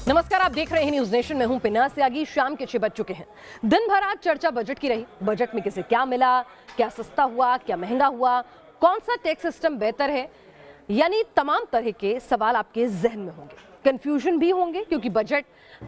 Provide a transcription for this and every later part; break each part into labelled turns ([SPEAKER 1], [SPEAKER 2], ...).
[SPEAKER 1] नमस्कार, आप देख रहे हैं न्यूज नेशन में हूं पिना त्यागी। शाम के 6 बज चुके हैं। दिन भर आज चर्चा बजट की रही। बजट में किसे क्या मिला, क्या सस्ता हुआ, क्या महंगा हुआ, कौन सा टैक्स सिस्टम बेहतर है, यानी तमाम तरह के सवाल आपके जहन में होंगे। कंफ्यूजन भी होंगे क्योंकि बजट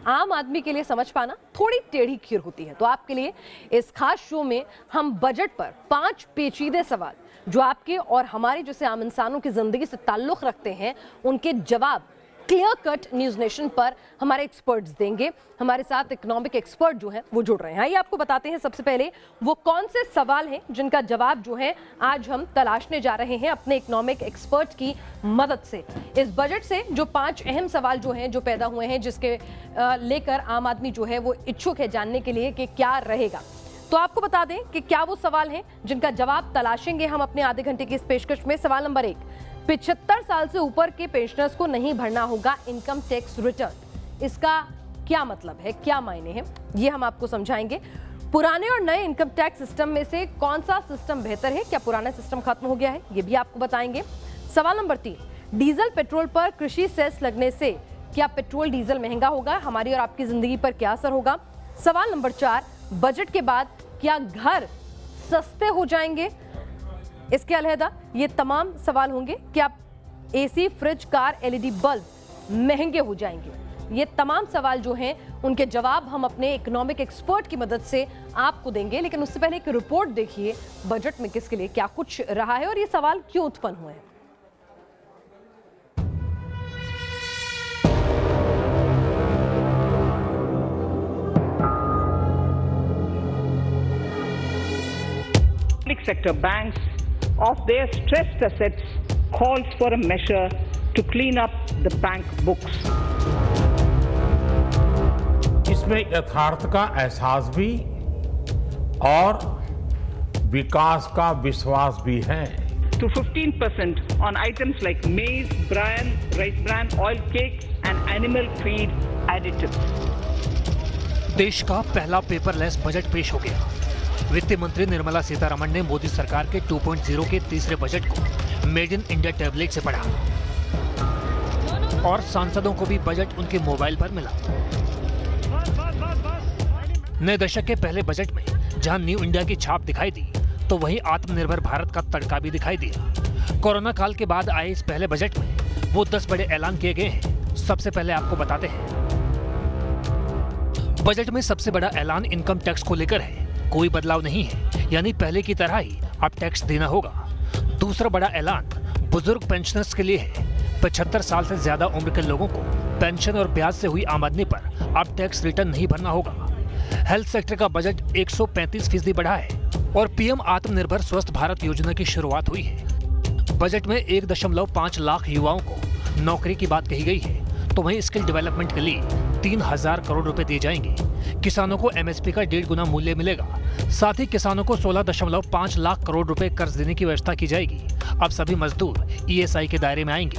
[SPEAKER 1] आम आदमी के लिए समझ पाना थोड़ी टेढ़ी खीर होती है। तो आपके लिए इस खास शो में हम बजट पर 5 पेचीदे सवाल जो आपके और हमारे जैसे आम इंसानों की जिंदगी से ताल्लुक रखते हैं, उनके जवाब क्लियर कट न्यूज नेशन पर हमारे एक्सपर्ट्स देंगे। हमारे साथ इकोनॉमिक एक्सपर्ट जो हैं वो जुड़ रहे हैं। आइए आपको बताते हैं सबसे पहले वो कौन से सवाल हैं जिनका जवाब जो है आज हम तलाशने जा रहे हैं अपने इकोनॉमिक एक्सपर्ट की मदद से। इस बजट से जो 5 अहम सवाल जो हैं जो पैदा हुए हैं, जिसके लेकर आम आदमी जो है वो इच्छुक है जानने के लिए कि क्या रहेगा। तो आपको बता दें कि क्या वो सवाल हैं जिनका जवाब तलाशेंगे हम अपने आधे घंटे की इस पेशकश में। सवाल नंबर 1, 75 साल से ऊपर के पेंशनर्स को नहीं भरना होगा इनकम टैक्स रिटर्न। इसका क्या मतलब है, क्या मायने हैं, ये हम आपको समझाएंगे। पुराने और नए इनकम टैक्स सिस्टम में से कौन सा सिस्टम बेहतर है, क्या पुराना सिस्टम खत्म हो गया है, ये भी आपको बताएंगे। सवाल नंबर 3, डीजल पेट्रोल पर कृषि सेस लगने से क्या पेट्रोल डीजल महंगा होगा, हमारी और आपकी जिंदगी पर क्या असर होगा। सवाल नंबर 4, बजट के बाद क्या घर सस्ते हो जाएंगे। इसके अलहदा ये तमाम सवाल होंगे कि आप AC, fridge, car, LED bulb महंगे हो जाएंगे। ये तमाम सवाल जो हैं उनके जवाब हम अपने इकोनॉमिक एक्सपर्ट की मदद से आपको देंगे। लेकिन उससे पहले एक रिपोर्ट देखिए बजट में किसके लिए क्या कुछ रहा है और ये सवाल क्यों उत्पन्न हुए हैं।
[SPEAKER 2] Public sector banks of their stressed assets calls for a measure to clean up the bank books.
[SPEAKER 3] इसमें यथार्थ का एहसास भी और विकास का विश्वास भी है।
[SPEAKER 2] To 15% on items like maize, bran, rice bran, oil cakes and animal feed additives.
[SPEAKER 4] देश का पहला पेपरलेस बजट पेश हो गया। वित्त मंत्री निर्मला सीतारमण ने मोदी सरकार के 2.0 के तीसरे बजट को मेड इन इंडिया टैबलेट से पढ़ा और सांसदों को भी बजट उनके मोबाइल पर मिला। नए दशक के पहले बजट में जहां न्यू इंडिया की छाप दिखाई दी, तो वहीं आत्मनिर्भर भारत का तड़का भी दिखाई दिया। कोरोना काल के बाद आए इस पहले बजट में वो 10 बड़े ऐलान किए गए हैं। सबसे पहले आपको बताते हैं, बजट में सबसे बड़ा ऐलान इनकम टैक्स को लेकर है। कोई बदलाव नहीं है, यानी पहले की तरह ही अब टैक्स देना होगा। दूसरा बड़ा ऐलान बुजुर्ग पेंशनर्स के लिए है। 75 साल से ज्यादा उम्र के लोगों को पेंशन और ब्याज से हुई आमदनी पर अब टैक्स रिटर्न नहीं भरना होगा। हेल्थ सेक्टर का बजट 135% बढ़ा है और पीएम आत्मनिर्भर स्वस्थ भारत योजना की शुरुआत हुई है। बजट में 1.5 लाख युवाओं को नौकरी की बात कही गई है, तो वहीं स्किल डेवलपमेंट के लिए 3000 करोड़ रुपए दिए जाएंगे। किसानों को एमएसपी का 1.5 गुना मूल्य मिलेगा। साथ ही किसानों को 16.5 लाख करोड़ रुपए कर्ज देने की व्यवस्था की जाएगी। अब सभी मजदूर ईएसआई के दायरे में आएंगे।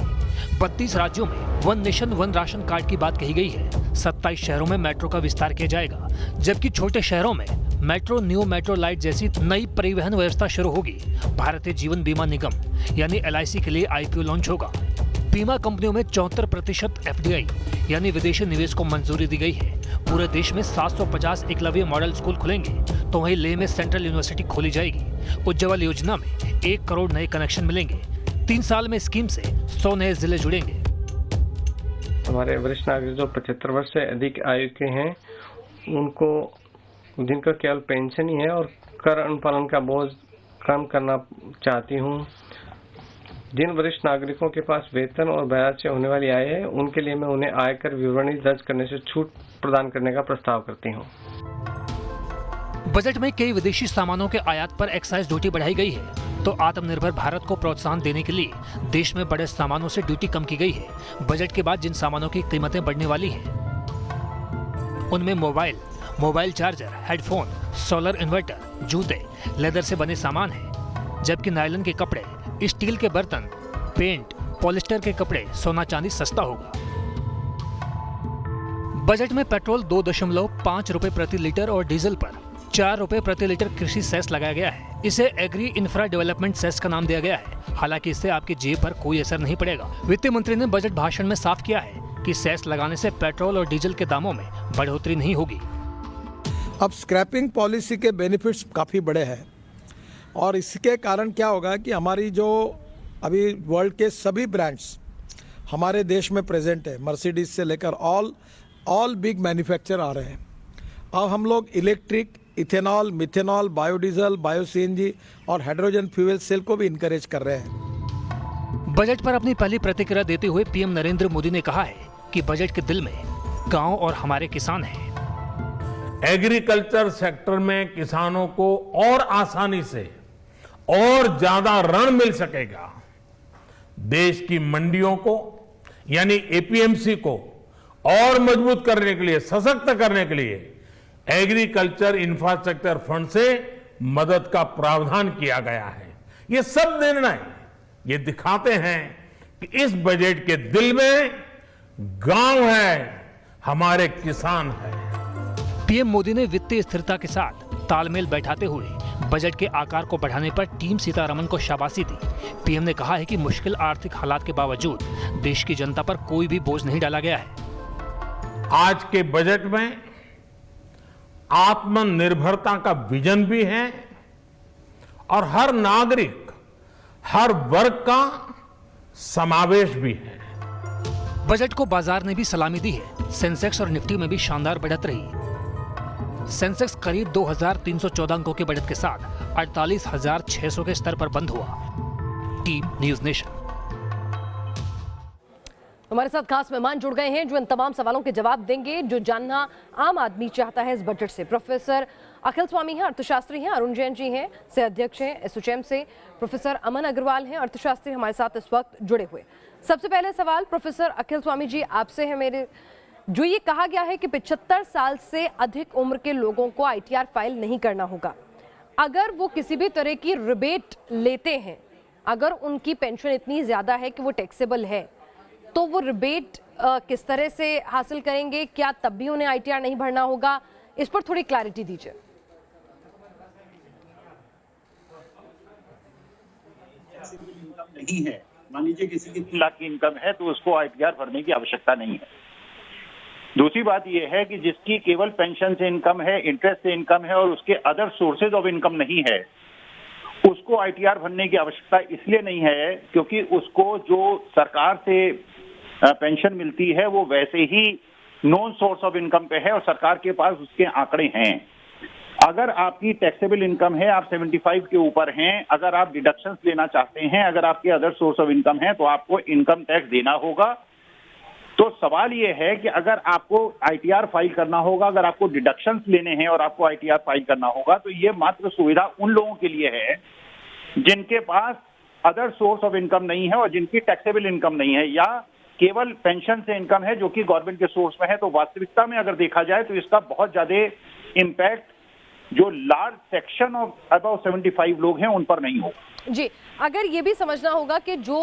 [SPEAKER 4] 32 राज्यों में 1 नेशन 1 राशन कार्ड की बात कही गई है। 27 शहरों में मेट्रो का विस्तार किया जाएगा, जबकि छोटे शहरों में मेट्रो, न्यू मेट्रो लाइट जैसी नई परिवहन व्यवस्था शुरू होगी। भारतीय जीवन बीमा निगम यानी LIC के लिए IPO लॉन्च होगा। बीमा कंपनियों में 74% FDI यानी विदेशी निवेश को मंजूरी दी गई है। पूरे देश में 750 एकलव्य मॉडल स्कूल खुलेंगे, तो वहीं लेह में सेंट्रल यूनिवर्सिटी खोली जाएगी। उज्ज्वल योजना में 1 करोड़ नए कनेक्शन मिलेंगे। 3 साल में स्कीम से 100 नए जिले जुड़ेंगे।
[SPEAKER 5] हमारे वरिष्ठ नागरिक जो 75 वर्ष से अधिक आयु के हैं, उनको जिनका केवल पेंशन ही है और कर अनुपालन का बोझ कम करना चाहती हूँ। जिन वरिष्ठ नागरिकों के पास वेतन और ब्याज से होने वाली आय है, उनके लिए मैं उन्हें आयकर विवरणी दर्ज करने से छूट प्रदान करने का प्रस्ताव करती हूँ।
[SPEAKER 4] बजट में कई विदेशी सामानों के आयात पर एक्साइज ड्यूटी बढ़ाई गई है, तो आत्मनिर्भर भारत को प्रोत्साहन देने के लिए देश में बड़े सामानों से ड्यूटी कम की गई है। बजट के बाद जिन सामानों की कीमतें बढ़ने वाली हैं, उनमें mobile charger, headphone, solar inverter, जूते, लेदर से बने सामान हैं, जबकि नायलॉन के कपड़े, स्टील के बर्तन, पेंट, पॉलिस्टर के कपड़े, सोना चांदी सस्ता होगा। बजट में पेट्रोल 2.5 रुपए प्रति लीटर और डीजल पर 4 रुपए प्रति लीटर कृषि सेस लगाया गया है। इसे एग्री इंफ्रा डेवलपमेंट सेस का नाम दिया गया है। हालांकि इससे आपकी जेब पर कोई असर नहीं पड़ेगा। वित्त मंत्री ने बजट भाषण में साफ किया है कि सेस लगाने से पेट्रोल और डीजल के दामों में बढ़ोतरी नहीं होगी।
[SPEAKER 6] अब स्क्रैपिंग पॉलिसी के बेनिफिट्स काफ़ी बड़े हैं और इसके कारण क्या होगा कि हमारी जो अभी वर्ल्ड के सभी ब्रांड्स हमारे देश में प्रेजेंट है, मर्सिडीज से लेकर ऑल बिग मैन्युफैक्चर आ रहे हैं। अब हम लोग electric, ethanol, methanol, biodiesel, bio CNG और हाइड्रोजन फ्यूल सेल को भी इनकरेज कर रहे हैं।
[SPEAKER 4] बजट पर अपनी पहली प्रतिक्रिया देते हुए पीएम नरेंद्र मोदी ने कहा है कि बजट के दिल में गांव और हमारे किसान हैं।
[SPEAKER 3] एग्रीकल्चर सेक्टर में किसानों को और आसानी से और ज्यादा ऋण मिल सकेगा। देश की मंडियों को यानी एपीएमसी को और मजबूत करने के लिए, सशक्त करने के लिए एग्रीकल्चर इंफ्रास्ट्रक्चर फंड से मदद का प्रावधान किया गया है। ये सब निर्णय ये दिखाते हैं कि इस बजट के दिल में गांव है, हमारे किसान है।
[SPEAKER 4] पीएम मोदी ने वित्तीय स्थिरता के साथ तालमेल बैठाते हुए बजट के आकार को बढ़ाने पर टीम सीतारमण को शाबाशी दी। पीएम ने कहा है कि मुश्किल आर्थिक हालात के बावजूद देश की जनता पर कोई भी बोझ नहीं डाला गया है।
[SPEAKER 3] आज के बजट में आत्मनिर्भरता का विजन भी है और हर नागरिक, हर वर्ग का समावेश भी है।
[SPEAKER 4] बजट को बाजार ने भी सलामी दी है। सेंसेक्स और निफ्टी में भी शानदार बढ़त रही। सेंसेक्स करीब 2314 अंकों के बढ़त के साथ 48,600 के स्तर पर बंद हुआ। Team news nation.
[SPEAKER 1] हमारे साथ खास मेहमान जुड़ गए हैं जो इन तमाम सवालों के जवाब देंगे जो जानना आम आदमी चाहता है इस बजट से। प्रोफेसर अखिल स्वामी हैं, अर्थशास्त्री हैं, अरुण जैन जी हैं, से अध्यक्ष हैं एसोचैम से, प्रोफेसर अमन अग्रवाल हैं, अर्थशास्त्री हमारे साथ इस वक्त जुड़े हुए। सबसे पहले सवाल प्रोफेसर अखिल स्वामी जी आपसे है मेरे, जो ये कहा गया है कि 75 साल से अधिक उम्र के लोगों को आईटीआर फाइल नहीं करना होगा। अगर वो किसी भी तरह की रिबेट लेते हैं, अगर उनकी पेंशन इतनी ज़्यादा है कि वो टैक्सेबल है, तो वो रिबेट किस तरह से हासिल करेंगे? क्या तब भी उन्हें आईटीआर नहीं भरना होगा? इस पर थोड़ी क्लैरिटी दीजिए।
[SPEAKER 7] नहीं है, मान लीजिए किसी की 3 लाख की इनकम है तो उसको आईटीआर भरने की आवश्यकता नहीं है। दूसरी बात यह है कि जिसकी केवल पेंशन से इनकम है, इंटरेस्ट से इनकम है और उसके अदर सोर्सेज ऑफ इनकम नहीं है, उसको आईटीआर भरने की आवश्यकता इसलिए नहीं है क्योंकि उसको जो सरकार से पेंशन मिलती है वो वैसे ही नॉन सोर्स ऑफ इनकम पे है और सरकार के पास उसके आंकड़े हैं। अगर आपकी टैक्सेबल इनकम है, आप 75 के ऊपर हैं, अगर आप डिडक्शंस लेना चाहते हैं, अगर आपके अदर सोर्स ऑफ इनकम है तो आपको इनकम टैक्स देना होगा। तो सवाल ये है कि अगर आपको आईटीआर फाइल करना होगा, अगर आपको डिडक्शंस लेने हैं और आपको आईटीआर फाइल करना होगा, तो ये मात्र सुविधा उन लोगों के लिए है जिनके पास अदर सोर्स ऑफ इनकम नहीं है और जिनकी टैक्सेबल इनकम नहीं है या केवल पेंशन से इनकम है जो कि गवर्नमेंट के सोर्स में है। तो वास्तविकता में अगर देखा जाए तो इसका बहुत ज्यादा इम्पैक्ट जो लार्ज सेक्शन ऑफ अबाउट 75 लोग हैं उन पर नहीं होगा।
[SPEAKER 1] जी, अगर ये भी समझना होगा कि जो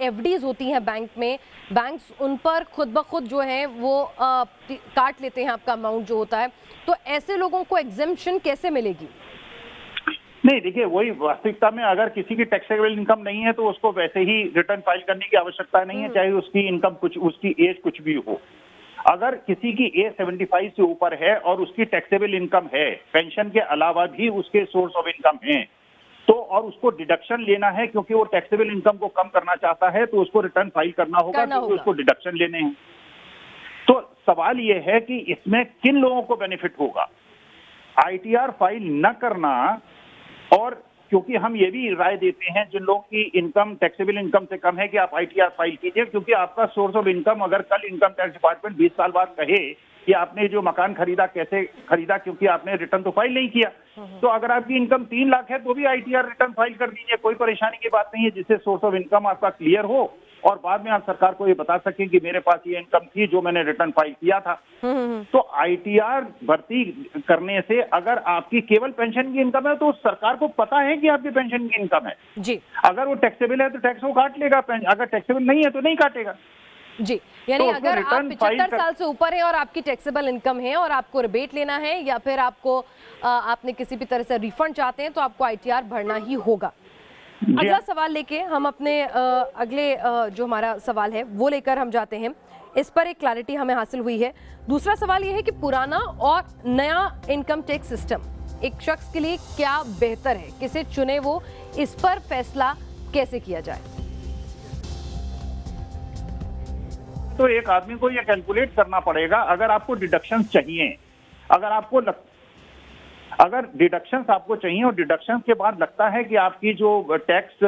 [SPEAKER 1] एफडीज होती हैं बैंक में, बैंक्स उन पर खुद ब खुद जो है वो काट लेते हैं आपका अमाउंट जो होता है, तो ऐसे लोगों को एग्जेम्पशन कैसे मिलेगी?
[SPEAKER 7] नहीं, देखिए वही वास्तविकता में अगर किसी की टैक्सेबल इनकम नहीं है तो उसको वैसे ही रिटर्न फाइल करने की आवश्यकता नहीं है, चाहे उसकी इनकम कुछ, उसकी एज कुछ भी हो। अगर किसी की एज 75 से ऊपर है और उसकी टैक्सेबल इनकम है, पेंशन के अलावा भी उसके सोर्स ऑफ इनकम है, तो और उसको डिडक्शन लेना है क्योंकि वो टैक्सेबल इनकम को कम करना चाहता है, तो उसको रिटर्न फाइल करना होगा क्योंकि उसको डिडक्शन लेने हैं। तो सवाल ये है कि इसमें किन लोगों को बेनिफिट होगा? आईटीआर फाइल न करना, और क्योंकि हम ये भी राय देते हैं जिन लोगों की इनकम टैक्सेबल इनकम से कम है कि आप आईटीआर फाइल कीजिए, क्योंकि आपका सोर्स ऑफ इनकम अगर कल इनकम टैक्स डिपार्टमेंट 20 साल बाद कहे कि आपने जो मकान खरीदा कैसे खरीदा, क्योंकि आपने रिटर्न तो फाइल नहीं किया, तो अगर आपकी इनकम 3 लाख है तो भी आईटीआर रिटर्न फाइल कर दीजिए, कोई परेशानी की बात नहीं है, जिससे सोर्स ऑफ इनकम आपका क्लियर हो और बाद में आप सरकार को ये बता सकें कि मेरे पास ये इनकम थी जो मैंने रिटर्न फाइल किया था। तो आईटीआर भर्ती करने से अगर आपकी केवल पेंशन की इनकम है तो सरकार को पता है कि आपकी पेंशन की इनकम है जी। अगर वो टैक्सेबल है तो टैक्स वो काट लेगा, अगर टैक्सेबल नहीं है तो नहीं काटेगा
[SPEAKER 1] जी। यानी तो अगर आप 75 साल से ऊपर है और आपकी टैक्सेबल इनकम है और आपको रिबेट लेना है या फिर आपको आपने किसी भी तरह से रिफंड चाहते हैं तो आपको आईटीआर भरना ही होगा। अगला सवाल लेके हम अपने अगले जो हमारा सवाल है वो लेकर हम जाते हैं। इस पर एक क्लैरिटी हमें हासिल हुई है। दूसरा सवाल यह है कि पुराना और नया इनकम टैक्स सिस्टम एक शख्स के लिए क्या बेहतर है, किसे चुने वो, इस पर फैसला कैसे किया जाए?
[SPEAKER 7] तो एक आदमी को यह कैलकुलेट करना पड़ेगा, अगर आपको डिडक्शन चाहिए, अगर डिडक्शंस आपको चाहिए और डिडक्शंस के बाद लगता है कि आपकी जो टैक्स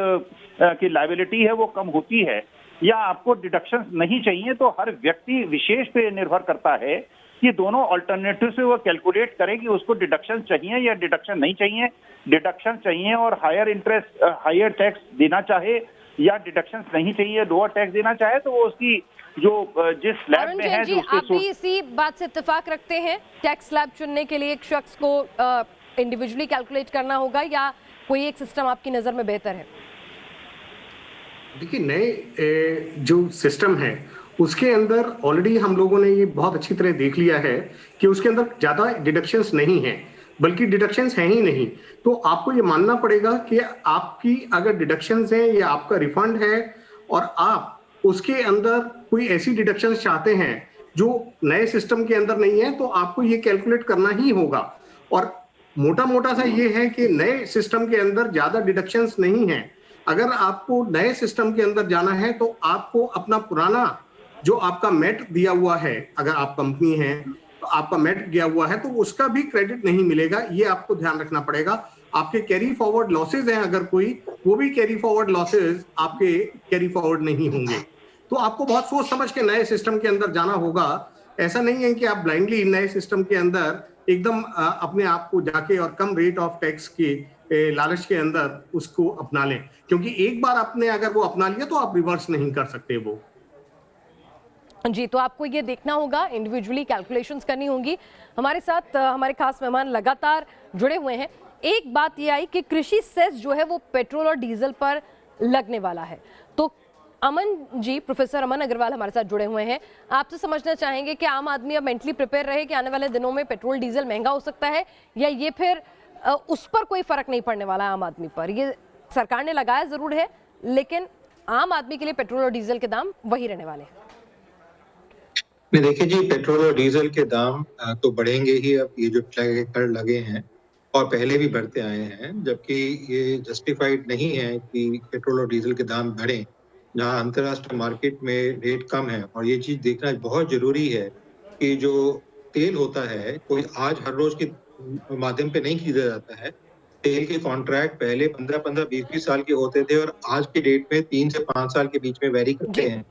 [SPEAKER 7] की लायबिलिटी है वो कम होती है, या आपको डिडक्शंस नहीं चाहिए, तो हर व्यक्ति विशेष पे निर्भर करता है कि दोनों अल्टरनेटिव से वो कैलकुलेट करे कि उसको डिडक्शन चाहिए या डिडक्शन नहीं चाहिए। डिडक्शन चाहिए और हायर टैक्स देना चाहे, या डिडक्शन नहीं चाहिए, लोअर टैक्स देना चाहे, तो वो उसकी जो जिस स्लैब में है, जो
[SPEAKER 1] आप भी इसी बात से इत्तेफाक रखते हैं? टैक्स स्लैब चुनने के लिए एक शख्स को इंडिविजुअली कैलकुलेट करना होगा, या कोई एक सिस्टम आपकी नजर में बेहतर है?
[SPEAKER 8] देखिए, नए जो सिस्टम है उसके अंदर ऑलरेडी हम लोगों ने ये बहुत अच्छी तरह देख लिया है कि उसके अंदर ज्यादा डिडक्शंस नहीं है, बल्कि डिडक्शंस हैं ही नहीं। तो आपको ये मानना पड़ेगा कि आपकी अगर डिडक्शंस हैं या आपका रिफंड है और आप उसके अंदर कोई ऐसी डिडक्शंस चाहते हैं जो नए सिस्टम के अंदर नहीं है, तो आपको ये कैलकुलेट करना ही होगा। और मोटा मोटा सा ये है कि नए सिस्टम के अंदर ज्यादा डिडक्शंस नहीं है। अगर आपको नए सिस्टम के अंदर जाना है तो आपको अपना पुराना जो आपका मेट दिया हुआ है, अगर आप कंपनी है तो आपका मेट दिया हुआ है, तो उसका भी क्रेडिट नहीं मिलेगा। ये आपको ध्यान रखना पड़ेगा। आपके कैरी फॉरवर्ड लॉसेज हैं अगर कोई, वो भी कैरी फॉरवर्ड लॉसेज आपके कैरी फॉरवर्ड नहीं होंगे। तो आपको बहुत सोच समझ के नए सिस्टम के अंदर जाना होगा। ऐसा नहीं है कि आप ब्लाइंडली नए सिस्टम के अंदर एकदम अपने आप को जाके और कम रेट ऑफ टैक्स के लालच के अंदर उसको अपना लें, क्योंकि एक बार आपने अगर वो अपना लिया तो आप रिवर्स नहीं कर सकते वो।
[SPEAKER 1] जी, तो आपको ये देखना होगा, इंडिविजुअली कैलकुलेशंस करनी होंगी। हमारे साथ हमारे खास मेहमान लगातार जुड़े हुए हैं। एक बात ये आई कि कृषि सेस जो है वो पेट्रोल और डीजल पर लगने वाला है। तो अमन जी, प्रोफेसर अमन अग्रवाल हमारे साथ जुड़े हुए हैं। आपसे समझना चाहेंगे कि आम आदमी अब मेंटली प्रिपेयर रहे कि आने वाले दिनों में पेट्रोल डीजल महंगा हो सकता है, या ये फिर उस पर कोई फर्क नहीं पड़ने वाला है आम आदमी पर? ये सरकार ने लगाया जरूर है, लेकिन आम आदमी के लिए पेट्रोल और डीजल के दाम वही रहने वाले हैं।
[SPEAKER 9] नहीं, देखिए जी, पेट्रोल और डीजल के दाम तो बढ़ेंगे ही। अब ये जो कर लगे हैं और पहले भी बढ़ते आए हैं, जबकि ये जस्टिफाइड नहीं है कि पेट्रोल और डीजल के दाम बढ़ें जहां अंतर्राष्ट्रीय मार्केट में रेट कम है। और ये चीज देखना बहुत जरूरी है कि जो तेल होता है कोई आज हर रोज के माध्यम पे नहीं खरीदा जाता है। तेल के कॉन्ट्रैक्ट पहले 15-15, 20-20 साल के होते थे और आज के डेट में 3 से 5 साल के बीच में वेरी करते हैं,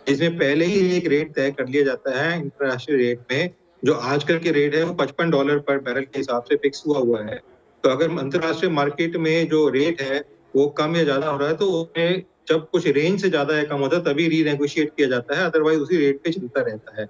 [SPEAKER 9] जिसमें पहले ही एक रेट तय कर लिया जाता है इंटरनेशनल रेट में। जो आजकल के रेट है वो $55 पर बैरल के हिसाब से फिक्स हुआ है। तो अगर अंतर्राष्ट्रीय मार्केट में जो रेट है वो कम या ज्यादा हो रहा है, तो उसमें जब कुछ रेंज से ज्यादा या कम होता है तभी रीनेगोशिएट किया जाता है, अदरवाइज उसी रेट पे चलता रहता है।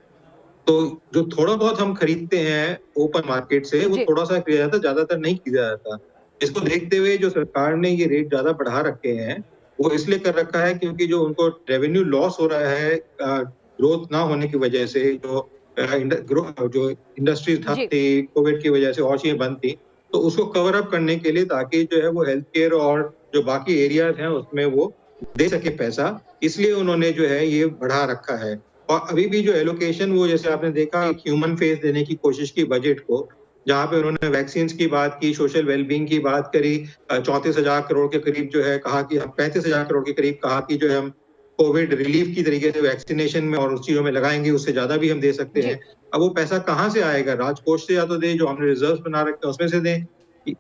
[SPEAKER 9] तो जो थोड़ा बहुत हम खरीदते हैं ओपन मार्केट से, वो थोड़ा सा खरीदा जाता है, ज्यादातर नहीं खरीदा जाता। इसको देखते हुए जो सरकार ने ये रेट ज्यादा बढ़ा रखे हैं वो इसलिए कर रखा है क्योंकि जो उनको रेवेन्यू लॉस हो रहा है ग्रोथ ना होने की वजह से, जो इंडस्ट्रीज ठप थी कोविड की वजह से और चीजें बंद थी, तो उसको कवर अप करने के लिए ताकि जो है वो हेल्थ केयर और जो बाकी एरियाज हैं उसमें वो दे सके पैसा, इसलिए उन्होंने जो है ये बढ़ा रखा है। और अभी भी जो एलोकेशन, वो जैसे आपने देखा एक ह्यूमन फेस देने की कोशिश की बजट को, जहाँ पे उन्होंने वैक्सीन की बात की, सोशल वेलबींग की बात करी, 34,000 करोड़ के करीब जो है कहा कि हम 35,000 करोड़ के करीब कहा कि जो है हम कोविड रिलीफ की तरीके से वैक्सीनेशन में और उस चीजों में लगाएंगे, उससे ज्यादा भी हम दे सकते हैं। अब वो पैसा कहाँ से आएगा? राजकोष से या तो दे, जो हमने रिजर्व बना रखे हैं उसमें से दें,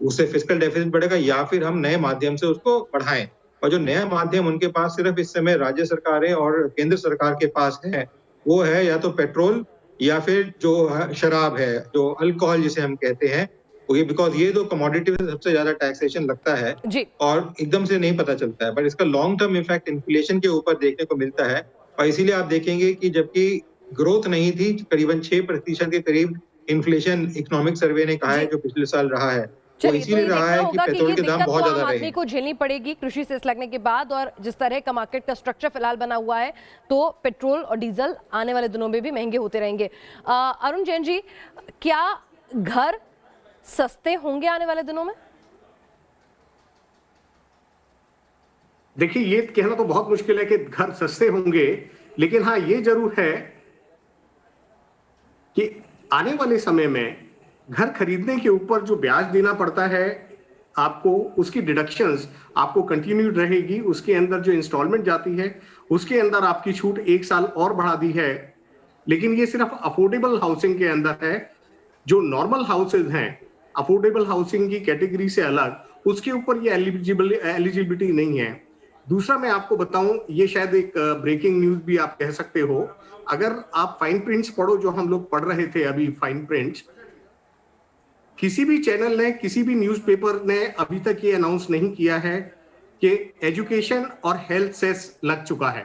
[SPEAKER 9] उससे फिस्कल डेफिसिट बढ़ेगा, या फिर हम नए माध्यम से उसको बढ़ाएं। और जो नया माध्यम उनके पास सिर्फ इस समय राज्य सरकारें और केंद्र सरकार के पास है, वो है या तो पेट्रोल या फिर जो शराब है, जो अल्कोहल जिसे हम कहते हैं, बिकॉज ये दो कमोडिटी में सबसे ज्यादा टैक्सेशन लगता है और एकदम से नहीं पता चलता है, बट इसका लॉन्ग टर्म इफेक्ट इन्फ्लेशन के ऊपर देखने को मिलता है। और इसीलिए आप देखेंगे कि जबकि ग्रोथ नहीं थी, करीबन 6% के करीब इन्फ्लेशन इकोनॉमिक सर्वे ने कहा है जो पिछले साल रहा है, वो इसीलिए रहा है कि पेट्रोल के दाम बहुत ज्यादा रहे।
[SPEAKER 1] आदमी को झेलनी पड़ेगी कृषि सेस लगने के बाद, और जिस तरह का मार्केट का स्ट्रक्चर फिलहाल बना हुआ है, तो पेट्रोल और डीजल आने वाले दिनों में भी महंगे होते रहेंगे। अरुण जैन जी, क्या घर सस्ते होंगे आने वाले दिनों में?
[SPEAKER 8] देखिए, ये कहना तो बहुत मुश्किल है कि घर सस्ते होंगे, लेकिन हाँ ये जरूर है कि आने वाले समय में घर खरीदने के ऊपर जो ब्याज देना पड़ता है आपको, उसकी डिडक्शंस आपको कंटिन्यू रहेगी। उसके अंदर जो इंस्टॉलमेंट जाती है उसके अंदर आपकी छूट 1 साल और बढ़ा दी है। लेकिन ये सिर्फ अफोर्डेबल हाउसिंग के अंदर है। जो नॉर्मल हाउसेज हैं, अफोर्डेबल हाउसिंग की कैटेगरी से अलग, उसके ऊपर ये एलिजिबिलिटी नहीं है। दूसरा मैं आपको बताऊं, ये शायद एक ब्रेकिंग न्यूज भी आप कह सकते हो, अगर आप फाइन प्रिंट्स पढ़ो जो हम लोग पढ़ रहे थे अभी, फाइन प्रिंट्स, किसी भी चैनल ने, किसी भी न्यूज़पेपर ने अभी तक ये अनाउंस नहीं किया है कि एजुकेशन और हेल्थ सेस लग चुका है।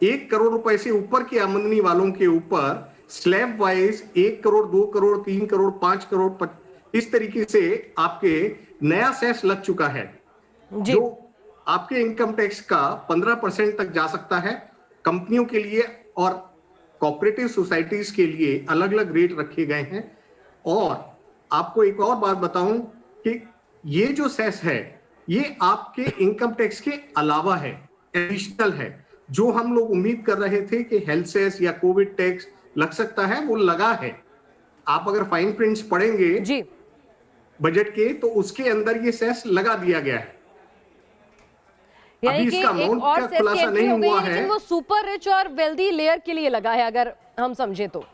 [SPEAKER 8] 1 करोड़ रुपए से ऊपर की आमदनी वालों के ऊपर स्लैब वाइज 1 करोड़, 2 करोड़, 3 करोड़, 5 करोड़, इस तरीके से आपके नया सेस लग चुका है जो आपके इनकम टैक्स का 15% तक जा सकता है। कंपनियों के लिए और कोऑपरेटिव सोसाइटीज के लिए अलग अलग रेट रखे गए हैं। और आपको एक और बात बताऊं कि ये जो सेस है ये आपके इनकम टैक्स के अलावा है, एडिशनल है। जो हम लोग उम्मीद कर रहे थे कि हेल्थ सेस या कोविड टैक्स लग सकता है, वो लगा है। आप अगर फाइन प्रिंट्स पढ़ेंगे
[SPEAKER 1] जी
[SPEAKER 8] बजट के, तो उसके अंदर ये सेस लगा दिया गया है।
[SPEAKER 1] यानी
[SPEAKER 8] अभी
[SPEAKER 1] कि
[SPEAKER 8] इसका
[SPEAKER 1] एक
[SPEAKER 8] अमाउंट
[SPEAKER 1] और
[SPEAKER 8] का
[SPEAKER 1] सेस की
[SPEAKER 8] खुलासा
[SPEAKER 1] एंट्री
[SPEAKER 8] नहीं
[SPEAKER 1] हो गई
[SPEAKER 8] हुआ
[SPEAKER 1] है,
[SPEAKER 8] है।
[SPEAKER 1] लेकिन वो सुपर रिच और वेल्दी लेयर के लिए लगा है, अगर हम समझे तो।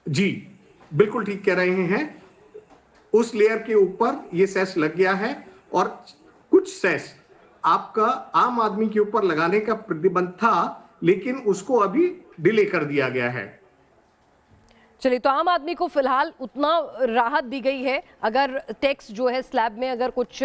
[SPEAKER 8] जी बिल्कुल ठीक कह रहे हैं। उस लेयर के ऊपर ये सेस लग गया है और कुछ सेस आपका आम आदमी के ऊपर लगाने का प्रतिबंध था, लेकिन उसको अभी डिले कर दिया गया है।
[SPEAKER 1] चलिए, तो आम आदमी को फिलहाल उतना राहत दी गई है। अगर टैक्स जो है स्लैब में अगर कुछ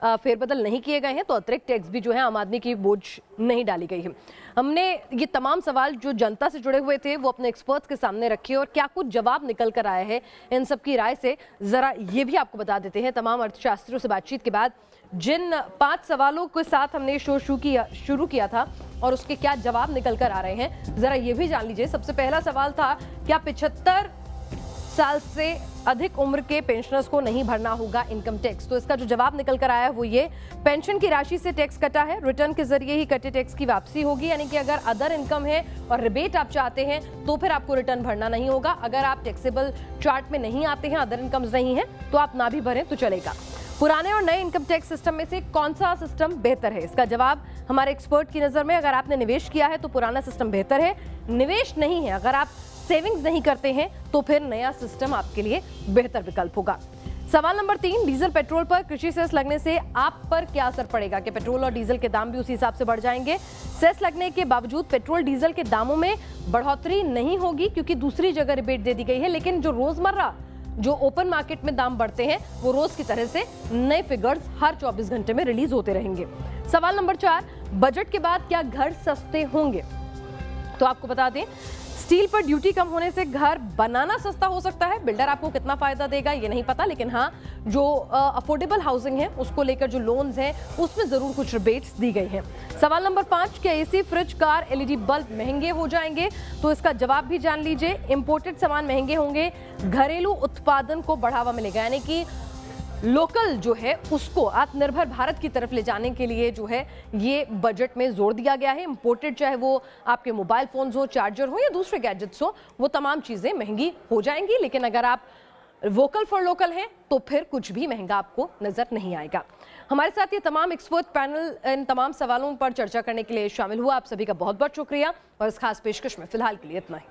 [SPEAKER 1] फेरबदल नहीं किए गए हैं तो अतिरिक्त टैक्स भी जो है आम आदमी की बोझ नहीं डाली गई है। हमने ये तमाम सवाल जो जनता से जुड़े हुए थे वो अपने एक्सपर्ट्स के सामने रखे और क्या कुछ जवाब निकल कर आया है इन सब की राय से, जरा ये भी आपको बता देते हैं। तमाम अर्थशास्त्रियों से बातचीत के बाद जिन 5 सवालों के साथ हमने शो शुरू किया था और उसके क्या जवाब निकल कर आ रहे हैं, जरा ये भी जान लीजिए। सबसे पहला सवाल था, क्या 75 साल से अधिक उम्र के पेंशनर्स को नहीं भरना होगा इनकम टैक्स? तो इसका जो जवाब निकल कर आया है वो ये, पेंशन की राशि से टैक्स कटा है, रिटर्न के जरिए ही कटे टैक्स की वापसी होगी। यानी कि अगर अदर इनकम है और रिबेट आप चाहते हैं तो फिर आपको रिटर्न भरना नहीं होगा। अगर आप टैक्सेबल चार्ट में नहीं आते हैं, अदर इनकम्स नहीं है, तो आप ना भी भरें तो चलेगा। पुराने और नए इनकम टैक्स सिस्टम में से कौन सा सिस्टम बेहतर है? इसका जवाब हमारे एक्सपर्ट की नजर में, अगर आपने निवेश किया है तो पुराना सिस्टम बेहतर है। निवेश नहीं है, अगर आप सेविंग्स नहीं करते हैं तो फिर नया सिस्टम आपके लिए बेहतर विकल्प होगा। सवाल नंबर 3, डीजल पेट्रोल पर कृषि सेस लगने से आप पर क्या असर पड़ेगा? कि पेट्रोल और डीजल के दाम भी उसी हिसाब से बढ़ जाएंगे? सेस लगने के बावजूद पेट्रोल डीजल के दामों में बढ़ोतरी नहीं होगी क्योंकि दूसरी जगह रिबेट दे दी गई है, लेकिन जो रोजमर्रा जो ओपन मार्केट में दाम बढ़ते हैं वो रोज की तरह से नए फिगर्स हर 24 घंटे में रिलीज होते रहेंगे। सवाल नंबर 4, बजट के बाद क्या घर सस्ते होंगे? तो आपको बता दें, स्टील पर ड्यूटी कम होने से घर बनाना सस्ता हो सकता है। बिल्डर आपको कितना फायदा देगा ये नहीं पता, लेकिन हाँ, जो अफोर्डेबल हाउसिंग है उसको लेकर जो लोन्स हैं उसमें जरूर कुछ रिबेट्स दी गई हैं। सवाल नंबर 5, क्या AC, fridge, car, LED bulb महंगे हो जाएंगे? तो इसका जवाब भी जान लीजिए। इंपोर्टेड सामान महंगे होंगे, घरेलू उत्पादन को बढ़ावा मिलेगा, यानी कि लोकल जो है उसको आत्मनिर्भर भारत की तरफ ले जाने के लिए जो है ये बजट में जोर दिया गया है। इंपोर्टेड चाहे वो आपके मोबाइल फोन्स हो, चार्जर हो या दूसरे गैजेट्स हो, वो तमाम चीजें महंगी हो जाएंगी। लेकिन अगर आप वोकल फॉर लोकल हैं तो फिर कुछ भी महंगा आपको नजर नहीं आएगा। हमारे साथ ये तमाम एक्सपर्ट पैनल इन तमाम सवालों पर चर्चा करने के लिए शामिल हुआ। आप सभी का बहुत बहुत शुक्रिया और इस खास पेशकश में फिलहाल के लिए इतना ही।